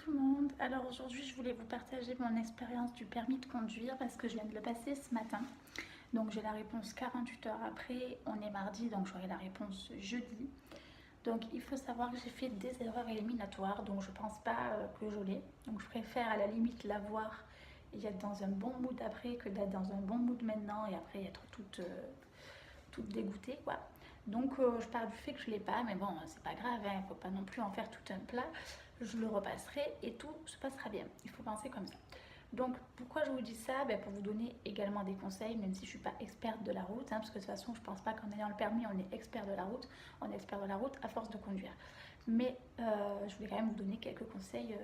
tout le monde. Alors aujourd'hui, je voulais vous partager mon expérience du permis de conduire parce que je viens de le passer ce matin. Donc j'ai la réponse 48 heures après. On est mardi, donc j'aurai la réponse jeudi. Donc il faut savoir que j'ai fait des erreurs éliminatoires, donc je pense pas que je l'ai. Donc je préfère à la limite l'avoir et être dans un bon mood après que d'être dans un bon mood maintenant et après être toute dégoûtée quoi. Donc je pars du fait que je l'ai pas, mais bon c'est pas grave, il ne faut pas non plus en faire tout un plat. Je le repasserai et tout se passera bien. Il faut penser comme ça. Donc pourquoi je vous dis ça? Pour vous donner également des conseils, même si je ne suis pas experte de la route, parce que de toute façon je ne pense pas qu'en ayant le permis on est expert de la route, on est expert de la route à force de conduire. Mais je voulais quand même vous donner quelques conseils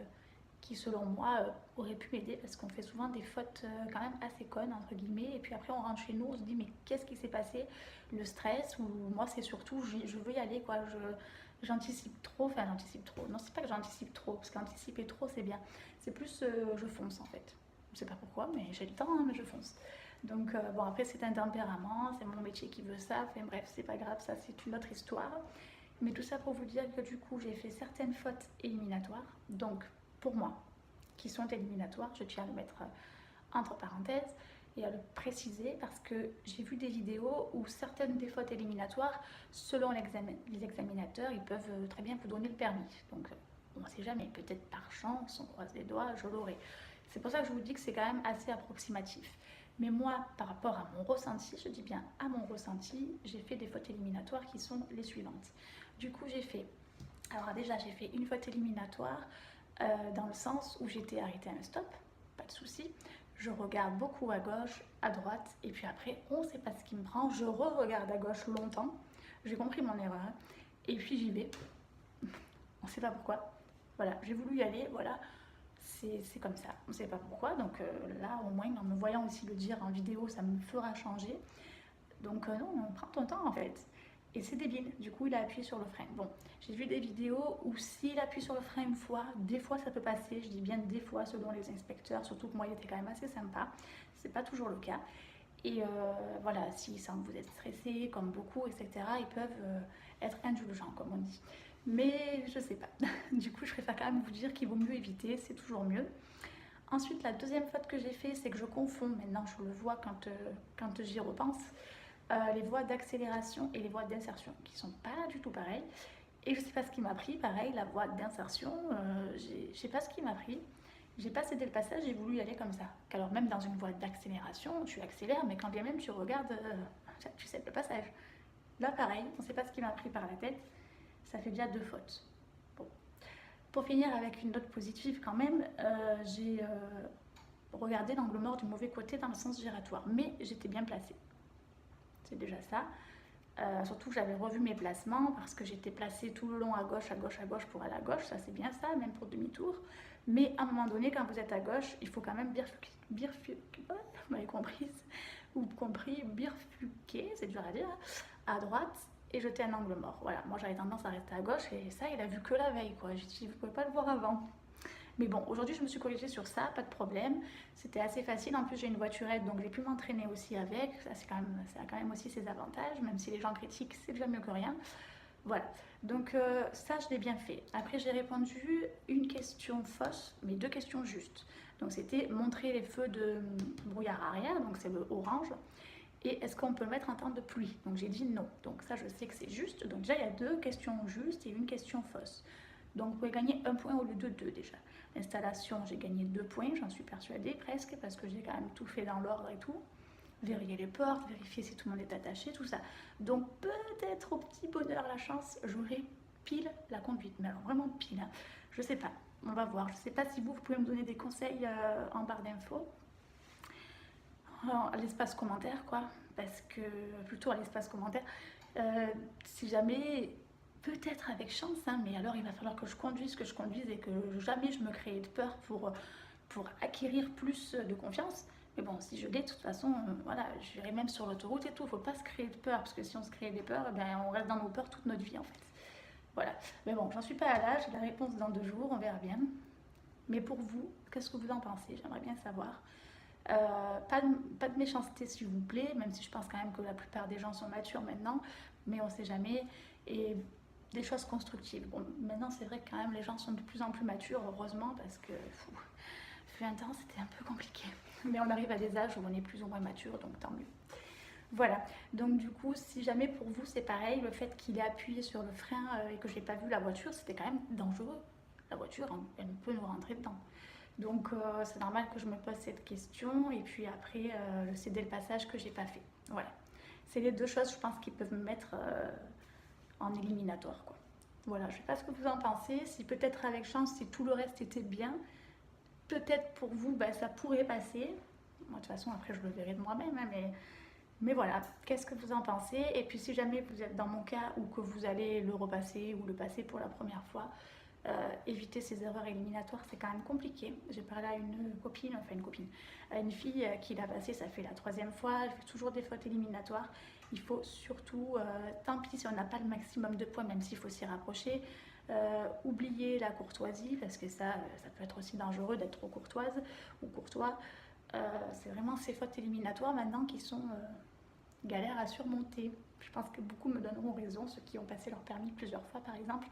qui selon moi auraient pu m'aider parce qu'on fait souvent des fautes quand même assez connes entre guillemets et puis après on rentre chez nous, on se dit mais qu'est-ce qui s'est passé? Le stress ou moi c'est surtout je veux y aller quoi, j'anticipe trop, enfin j'anticipe trop, non c'est pas que j'anticipe trop parce qu'anticiper trop c'est bien, c'est plus je fonce en fait. Je sais pas pourquoi, mais j'ai le temps, hein, mais je fonce. Donc, bon, après, c'est un tempérament, c'est mon métier qui veut ça. Enfin, bref, c'est pas grave, ça, c'est une autre histoire. Mais tout ça pour vous dire que du coup, j'ai fait certaines fautes éliminatoires. Donc, pour moi, qui sont éliminatoires, je tiens à le mettre entre parenthèses et à le préciser parce que j'ai vu des vidéos où certaines des fautes éliminatoires, selon les examinateurs, ils peuvent très bien vous donner le permis. Donc, on ne sait jamais, peut-être par chance, on croise les doigts, je l'aurai. C'est pour ça que je vous dis que c'est quand même assez approximatif. Mais moi, par rapport à mon ressenti, je dis bien à mon ressenti, j'ai fait des fautes éliminatoires qui sont les suivantes. Du coup, alors déjà, j'ai fait une faute éliminatoire dans le sens où j'étais arrêtée à un stop, pas de souci. Je regarde beaucoup à gauche, à droite, et puis après, on ne sait pas ce qui me prend. Je re-regarde à gauche longtemps. J'ai compris mon erreur. Et puis j'y vais. On ne sait pas pourquoi. Voilà, j'ai voulu y aller, voilà. C'est comme ça, on ne sait pas pourquoi. Donc là, au moins, en me voyant aussi le dire en vidéo, ça me fera changer. Donc non, on prend ton temps en fait. Et c'est débile, du coup il a appuyé sur le frein. Bon, j'ai vu des vidéos où s'il appuie sur le frein une fois, des fois ça peut passer, je dis bien des fois selon les inspecteurs, surtout que moi il était quand même assez sympa, c'est pas toujours le cas. Et voilà, s'ils sentent que vous êtes stressé, comme beaucoup, etc., ils peuvent être indulgents, comme on dit. Mais je sais pas. Du coup, je préfère quand même vous dire qu'il vaut mieux éviter, c'est toujours mieux. Ensuite, la deuxième faute que j'ai fait, c'est que je confonds, maintenant je le vois quand j'y repense, les voies d'accélération et les voies d'insertion, qui sont pas du tout pareilles. Et je sais pas ce qui m'a pris, pareil, la voie d'insertion, je sais pas ce qui m'a pris. J'ai pas cédé le passage, j'ai voulu y aller comme ça. Alors même dans une voie d'accélération, tu accélères, mais quand bien même tu regardes, tu cèdes le passage. Là pareil, on sait pas ce qui m'a pris par la tête, ça fait déjà deux fautes. Bon. Pour finir avec une note positive quand même, j'ai regardé l'angle mort du mauvais côté dans le sens giratoire, mais j'étais bien placée. C'est déjà ça. Surtout que j'avais revu mes placements parce que j'étais placée tout le long à gauche, à gauche, à gauche pour aller à gauche, ça c'est bien ça, même pour demi-tour. Mais à un moment donné, quand vous êtes à gauche, il faut quand même vous m'avez comprise, ou compris, bifurquer, c'est dur à dire, à droite et jeter un angle mort. Voilà, moi j'avais tendance à rester à gauche et ça, il a vu que la veille, quoi. J'ai dit, vous pouvez pas le voir avant. Mais bon, aujourd'hui je me suis corrigée sur ça, pas de problème. C'était assez facile. En plus, j'ai une voiturette, donc j'ai pu m'entraîner aussi avec. Ça, ça a quand même aussi ses avantages, même si les gens critiquent, c'est déjà mieux que rien. Voilà, donc ça je l'ai bien fait. Après j'ai répondu une question fausse, mais deux questions justes. Donc c'était montrer les feux de brouillard arrière, donc c'est le orange. Et est-ce qu'on peut le mettre en temps de pluie? Donc j'ai dit non. Donc ça je sais que c'est juste. Donc déjà il y a deux questions justes et une question fausse. Donc vous pouvez gagner un point au lieu de deux déjà. L'installation j'ai gagné 2 points, j'en suis persuadée presque, parce que j'ai quand même tout fait dans l'ordre et tout. Vérifier les portes, vérifier si tout le monde est attaché, tout ça. Donc peut-être au petit bonheur la chance, j'aurai pile la conduite. Mais alors vraiment pile, hein. Je sais pas, on va voir. Je sais pas si vous pouvez me donner des conseils en barre d'infos. À l'espace commentaire quoi, parce que plutôt à l'espace commentaire, si jamais, peut-être avec chance, hein, mais alors il va falloir que je conduise et que jamais je me crée de peur pour acquérir plus de confiance. Mais bon, si je l'ai, de toute façon, voilà, j'irai même sur l'autoroute et tout. Faut pas se créer de peur, parce que si on se crée des peurs, eh ben, on reste dans nos peurs toute notre vie en fait. Voilà. Mais bon, j'en suis pas à l'âge, j'ai la réponse dans 2 jours, on verra bien. Mais pour vous, qu'est-ce que vous en pensez? J'aimerais bien savoir. Pas de méchanceté s'il vous plaît, même si je pense quand même que la plupart des gens sont matures maintenant, mais on sait jamais. Et des choses constructives. Bon, maintenant c'est vrai que quand même les gens sont de plus en plus matures, heureusement, parce que fut un temps c'était un peu compliqué. Mais on arrive à des âges où on est plus ou moins mature, donc tant mieux. Voilà, donc du coup, si jamais pour vous c'est pareil, le fait qu'il ait appuyé sur le frein et que j'ai pas vu la voiture, c'était quand même dangereux. La voiture, elle peut nous rentrer dedans. Donc c'est normal que je me pose cette question et puis après le céder le passage que j'ai pas fait. Voilà, c'est les deux choses je pense qui peuvent me mettre en éliminatoire quoi. Voilà, je sais pas ce que vous en pensez, si peut-être avec chance, si tout le reste était bien, peut-être pour vous bah, ça pourrait passer. Moi de toute façon après je le verrai de moi-même, hein, mais voilà, qu'est-ce que vous en pensez? Et puis si jamais vous êtes dans mon cas ou que vous allez le repasser ou le passer pour la première fois, éviter ces erreurs éliminatoires, c'est quand même compliqué. J'ai parlé à une copine, à une fille qui l'a passé, ça fait la 3e fois, elle fait toujours des fautes éliminatoires. Il faut surtout, tant pis si on n'a pas le maximum de points, même s'il faut s'y rapprocher, oublier la courtoisie, parce que ça peut être aussi dangereux d'être trop courtoise ou courtois. C'est vraiment ces fautes éliminatoires maintenant qui sont galères à surmonter. Je pense que beaucoup me donneront raison, ceux qui ont passé leur permis plusieurs fois par exemple.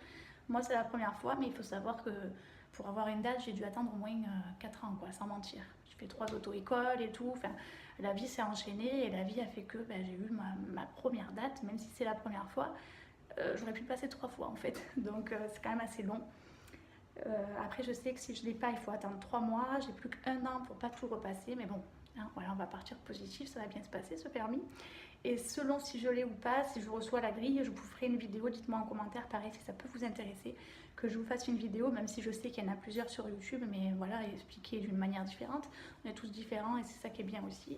Moi c'est la première fois, mais il faut savoir que pour avoir une date, j'ai dû attendre au moins 4 ans, quoi, sans mentir. J'ai fait 3 auto-écoles et tout, enfin, la vie s'est enchaînée et la vie a fait que j'ai eu ma première date, même si c'est la première fois, j'aurais pu le passer 3 fois en fait, donc c'est quand même assez long. Après je sais que si je ne l'ai pas, il faut attendre 3 mois, j'ai plus qu'1 an pour pas tout repasser, mais bon, hein, voilà, on va partir positif, ça va bien se passer ce permis. Et selon si je l'ai ou pas, si je reçois la grille, je vous ferai une vidéo, dites-moi en commentaire, pareil si ça peut vous intéresser, que je vous fasse une vidéo, même si je sais qu'il y en a plusieurs sur YouTube, mais voilà, expliquer d'une manière différente. On est tous différents et c'est ça qui est bien aussi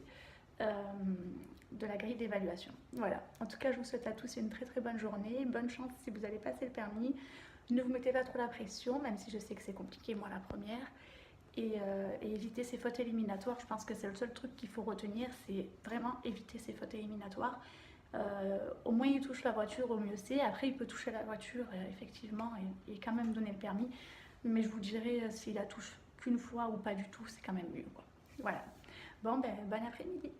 de la grille d'évaluation. Voilà, en tout cas je vous souhaite à tous une très très bonne journée, bonne chance si vous allez passer le permis. Ne vous mettez pas trop la pression, même si je sais que c'est compliqué, moi la première. Et éviter ces fautes éliminatoires, je pense que c'est le seul truc qu'il faut retenir, c'est vraiment éviter ces fautes éliminatoires. Au moins il touche la voiture, au mieux c'est. Après il peut toucher la voiture effectivement et quand même donner le permis. Mais je vous dirais s'il la touche qu'une fois ou pas du tout, c'est quand même mieux, quoi. Voilà. Bon ben bon après-midi.